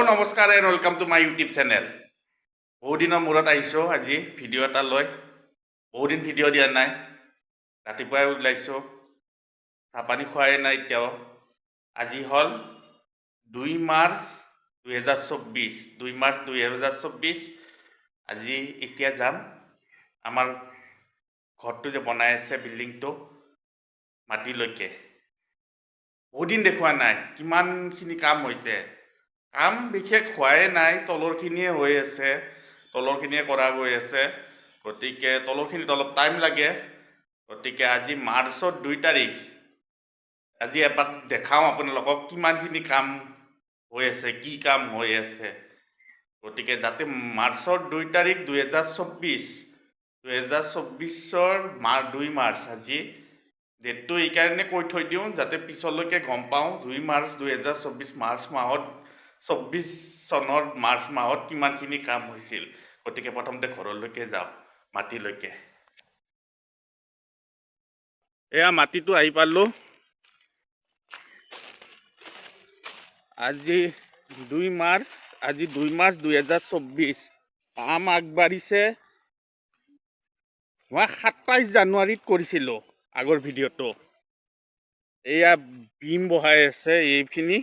নমস্কাৰ and welcome to my YouTube channel. বহুত দিনৰ মূৰত আহিছোঁ আজি ভিডিঅ' এটা লৈ। বহুত দিন ভিডিঅ' দিয়া নাই, ৰাতিপুৱাই ওলাইছোঁ, চাহ পানী খোৱাই নাই এতিয়াও। আজি হ'ল 2 মাৰ্চ 2024, 2 মাৰ্চ 2024। আজি এতিয়া যাম আমাৰ ঘৰটো যে বনাই আছে বিল্ডিংটো মাটিলৈকে। বহুত দিন দেখুওৱা নাই কিমানখিনি কাম হৈছে। কাম বিশেষ হোৱাই নাই, তলৰখিনিয়ে হৈ আছে, তলৰখিনিয়ে কৰা গৈ আছে। গতিকে তলৰখিনিত অলপ টাইম লাগে। গতিকে আজি মাৰ্চৰ 2 তাৰিখ, আজি এপাক দেখাওঁ আপোনালোকক কিমানখিনি কাম হৈ আছে, কি কাম হৈ আছে। গতিকে যাতে মাৰ্চৰ 2 তাৰিখ 2024 2 মাৰ্চ আজি ডেটটো এইকাৰণে কৈ থৈ দিওঁ যাতে পিছলৈকে গম পাওঁ 2 মাৰ্চ 2024 মাৰ্চ মাহত 24 চনৰ মাৰ্চ মাহত কিমানখিনি কাম হৈছিল। গতিকে প্ৰথমতে ঘৰলৈকে যাওঁ, মাটিলৈকে। এয়া মাটিটো আহি পালোঁ। আজি 2 মাৰ্চ 2024। কাম আগবাঢ়িছে। মই 27 জানুৱাৰীত কৰিছিলোঁ আগৰ ভিডিঅ'টো। এয়া বিম বহাই আছে এইখিনি।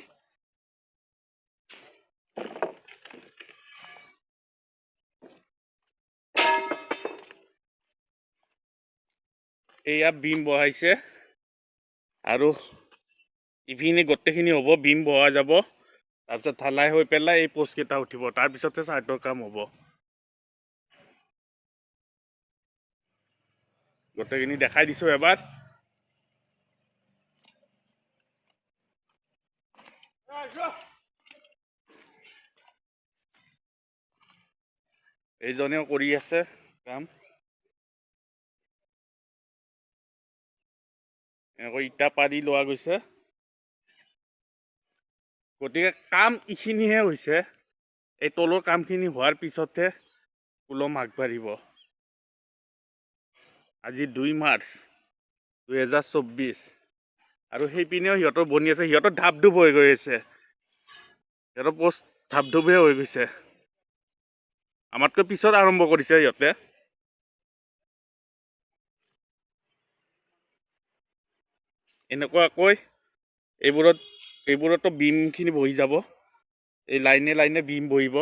এয়া বিম বহাইছে আৰু ইপিনে গোটেইখিনি হ'ব, বিম বহোৱা যাব। তাৰপিছত ঢালাই হৈ পেলাই এই পোষ্টকেইটা উঠিব, তাৰপিছতে চাৰ্টৰ কাম হ'ব। গোটেইখিনি দেখাই দিছোঁ এবাৰ। এইজনেও কৰি আছে কাম। এনেকৈ ইটা পাৰি লোৱা গৈছে। গতিকে কাম এইখিনিহে হৈছে। এই তলৰ কামখিনি হোৱাৰ পিছতহে ওলম আগবাঢ়িব। আজি 2 মাৰ্চ 2024 আৰু সেইপিনেও সিহঁতৰ বনি আছে। সিহঁতৰ ধাপ ধুপ হৈ গৈ আছে, সিহঁতৰ পোষ্ট ধাপ ধুপহে হৈ গৈছে। আমাতকৈ পিছত আৰম্ভ কৰিছে সিহঁতে। এনেকুৱাকৈ এইবোৰতো বিমখিনি বহি যাব, এই লাইনে লাইনে বিম বহিব।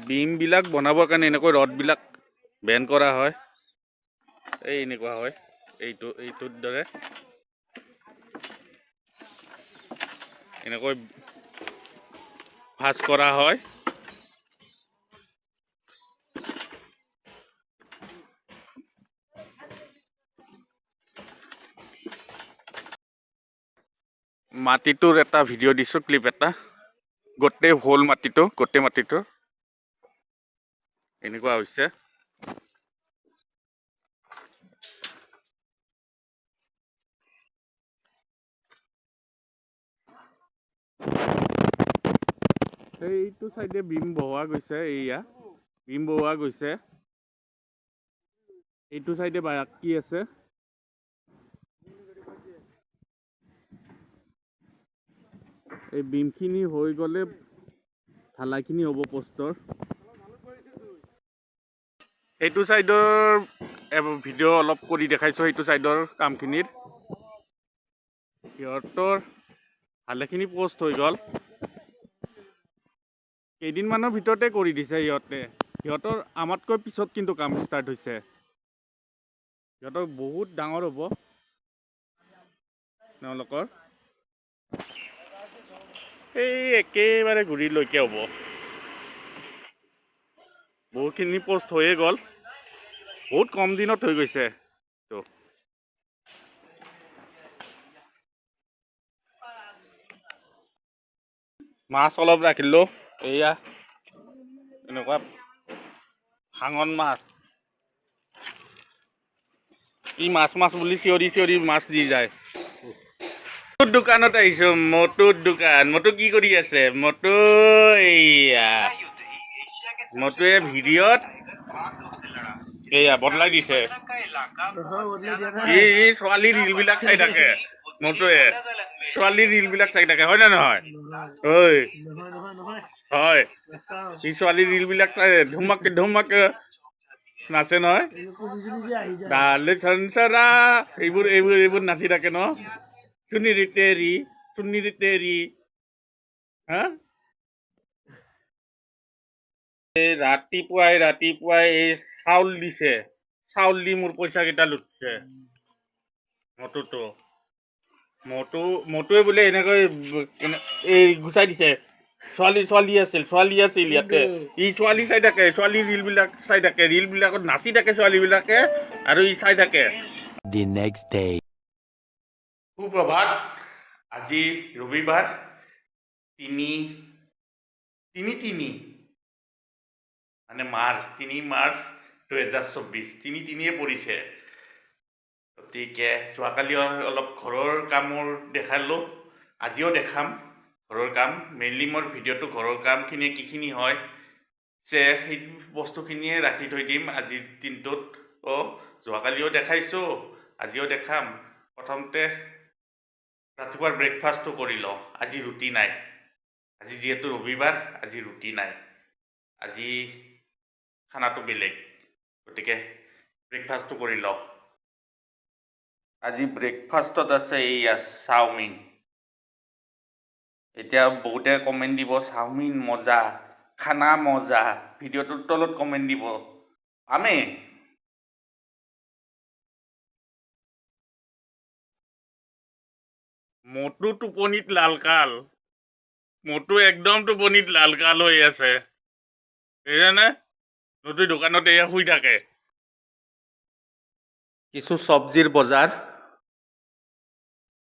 বিমবিলাক বনাবৰ কাৰণে এনেকৈ ৰডবিলাক বেণ্ড কৰা হয়। এই এনেকুৱা হয়, এইটোৰ দৰে এনেকৈ ভাঁজ কৰা হয়। মাটিটোৰ এটা ভিডিঅ' দিছোঁ, ক্লিপ এটা। গোটেই হোল মাটিটো, গোটেই মাটিটো এনেকুৱা হৈছে। এইটো চাইডে বিম বহোৱা গৈছে, এইয়া বিম বহোৱা গৈছে। এইটো চাইডে বাকী আছে। এই বিমখিনি হৈ গ'লে ঢালাইখিনি হ'ব পোষ্টৰ। এইটো চাইডৰ ভিডিঅ' অলপ কৰি দেখাইছোঁ, সেইটো চাইডৰ কামখিনিৰ। সিহঁতৰ ভালেখিনি পোষ্ট হৈ গ'ল, কেইদিনমানৰ ভিতৰতে কৰি দিছে সিহঁতে। সিহঁতৰ আমাতকৈ পিছত কিন্তু কাম ষ্টাৰ্ট হৈছে। সিহঁতৰ বহুত ডাঙৰ হ'ব তেওঁলোকৰ। এই একেবাৰে গুৰিলৈকে হ'ব। বহুতখিনি পোষ্ট হৈয়ে গ'ল, বহুত কম দিনত হৈ গৈছে। মাছ অলপ ৰাখিলোঁ, এয়া এনেকুৱা ভাঙন মাছ। ই মাছ বুলি চিঞৰি চিঞৰি মাছ দি যায়। দোকানত আহিছোঁ মটুৰ দোকান মটু কি কৰি আছে মটু এইয়া মটুৱে ভিডিঅ'ত এইয়া বদলাই দিছে ই ছোৱালী ৰিলবিলাক চাই থাকে মটুৱে ছোৱালী ৰিলবিলাক চাই থাকে হয় নে নহয় ঐ হয় ই ছোৱালী ৰিলবিলাক চাই ধুমাকে নাচে নহয় ডালে চনচৰা এইবোৰ নাচি থাকে ন চুনিৰি তেৰি হা ৰাতিপুৱাই এই চাউল দিছে চাউল দি মোৰ পইচা কেইটা লুটছে মটুৱে বোলে এনেকৈ এই গুচাই দিছে ছোৱালী আছিল ইয়াতে ই ছোৱালী চাই থাকে ছোৱালী ৰিলবিলাকত নাচি থাকে ছোৱালীবিলাকে আৰু ই চাই থাকে The next day. সুপ্ৰভাত আজি ৰবিবাৰ তিনি মানে মাৰ্চ 2024 তিনিয়ে পৰিছে গতিকে যোৱাকালি অলপ ঘৰৰ কামৰ দেখালোঁ আজিও দেখাম ঘৰৰ কাম মেইনলি মোৰ ভিডিঅ'টো ঘৰৰ কামখিনি কিখিনি হয় যে সেই বস্তুখিনিয়ে ৰাখি থৈ দিম আজিৰ দিনটোত যোৱাকালিও দেখাইছোঁ আজিও দেখাম প্ৰথমতে ৰাতিপুৱাৰ ব্ৰেকফাষ্টটো কৰি লওঁ আজি ৰুটি নাই আজি যিহেতু ৰবিবাৰ আজি ৰুটি নাই আজি খানাটো বেলেগ গতিকে ব্ৰেকফাষ্টটো কৰি লওঁ আজি ব্ৰেকফাষ্টত আছে এইয়া চাওমিন এতিয়া বহুতে কমেণ্ট দিব চাওমিন মজা খানা মজা ভিডিঅ'টোৰ তলত কমেণ্ট দিব পামেই মটু টোপনিত লালকাল মটু একদম টোপনিত লালকাল হৈ আছে সেইকাৰণে নতুন দোকানত এয়া শুই থাকে কিছু চব্জিৰ বজাৰ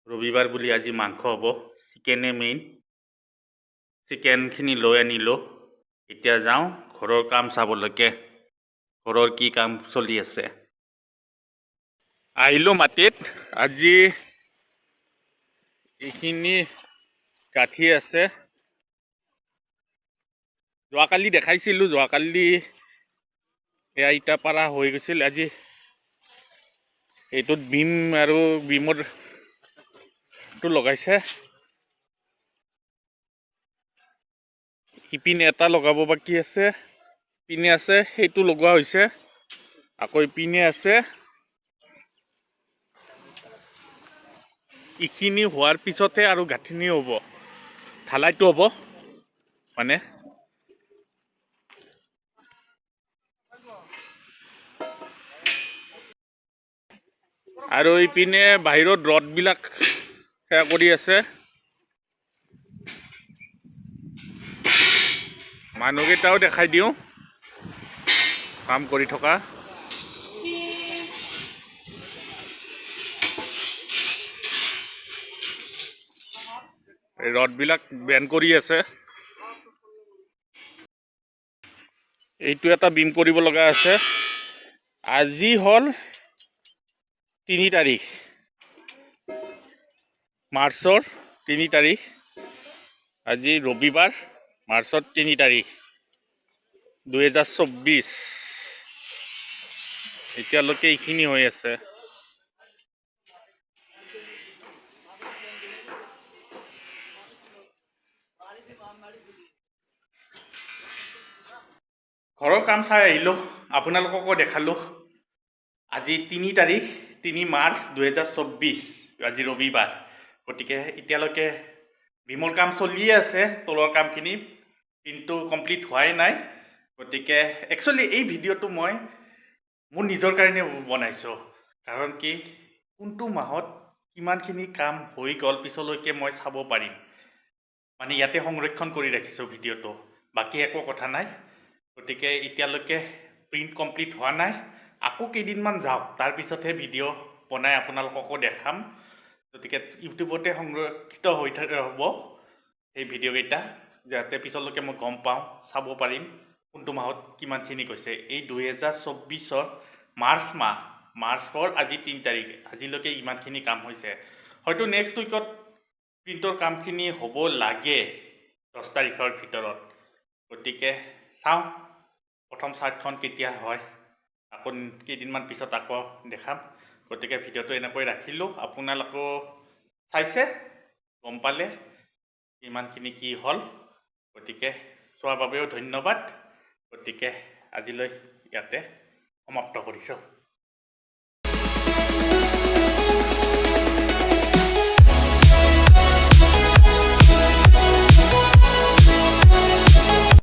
ৰবিবাৰ বুলি আজি মাংস হ'ব চিকেনে মেইন চিকেনখিনি লৈ আনিলোঁ এতিয়া যাওঁ ঘৰৰ কাম চাবলৈকে ঘৰৰ কি কাম চলি আছে আহিলোঁ মাটিত আজি এইখিনি গাঁঠি আছে যোৱাকালি দেখাইছিলোঁ যোৱাকালি এয়া ইটা পাৰা হৈ গৈছিল আজি এইটোত বিম আৰু বিমৰটো লগাইছে ইপিনে এটা লগাব বাকী আছে পিনে আছে সেইটো লগোৱা হৈছে আকৌ ইপিনে আছে এইখিনি হোৱাৰ পিছতহে আৰু গাঁঠনি হ'ব ঢালাইটো হ'ব মানে আৰু ইপিনে বাহিৰত ৰডবিলাক সেয়া কৰি আছে মানুহকেইটাও দেখাই দিওঁ কাম কৰি থকা এই ৰডবিলাক বেণ্ড কৰি আছে এইটো এটা বিম কৰিব লগা আছে আজি হ'ল 3 তাৰিখ মাৰ্চৰ 3 তাৰিখ আজি ৰবিবাৰ মাৰ্চৰ 3 তাৰিখ 2024 এতিয়ালৈকে এইখিনি হৈ আছে ঘৰৰ কাম চাই আহিলোঁ আপোনালোককো দেখালোঁ আজি 3 তাৰিখ 3 মাৰ্চ 2024 আজি ৰবিবাৰ গতিকে এতিয়ালৈকে বিমৰ কাম চলিয়ে আছে তলৰ কামখিনি কিন্তু কমপ্লিট হোৱাই নাই গতিকে একচুৱেলি এই ভিডিঅ'টো মই মোৰ নিজৰ কাৰণে বনাইছোঁ কাৰণ কি কোনটো মাহত কিমানখিনি কাম হৈ গ'ল পিছলৈকে মই চাব পাৰিম মানে ইয়াতে সংৰক্ষণ কৰি ৰাখিছোঁ ভিডিঅ'টো বাকী একো কথা নাই গতিকে এতিয়ালৈকে প্ৰিণ্ট কমপ্লিট হোৱা নাই আকৌ কেইদিনমান যাওক তাৰপিছতহে ভিডিঅ' বনাই আপোনালোককো দেখাম গতিকে ইউটিউবতে সংৰক্ষিত হৈ হ'ব এই ভিডিঅ'কেইটা যাতে পিছলৈকে মই গম পাওঁ চাব পাৰিম কোনটো মাহত কিমানখিনি গৈছে এই 2024 মাৰ্চৰ আজি 3 তাৰিখ আজিলৈকে ইমানখিনি কাম হৈছে হয়তো নেক্সট উইকত প্ৰিণ্টৰ কামখিনি হ'ব লাগে 10 তাৰিখৰ ভিতৰত। গতিকে চাওঁ প্ৰথম চাৰ্টখন কেতিয়া হয়, আকৌ কেইদিনমান পিছত আকৌ দেখাম। গতিকে ভিডিঅ'টো এনেকৈ ৰাখিলোঁ। আপোনালোকেও চাইছে, গম পালে ইমানখিনি কি হ'ল। গতিকে চোৱাৰ বাবেও ধন্যবাদ। গতিকে আজিলৈ ইয়াতে সমাপ্ত কৰিছোঁ।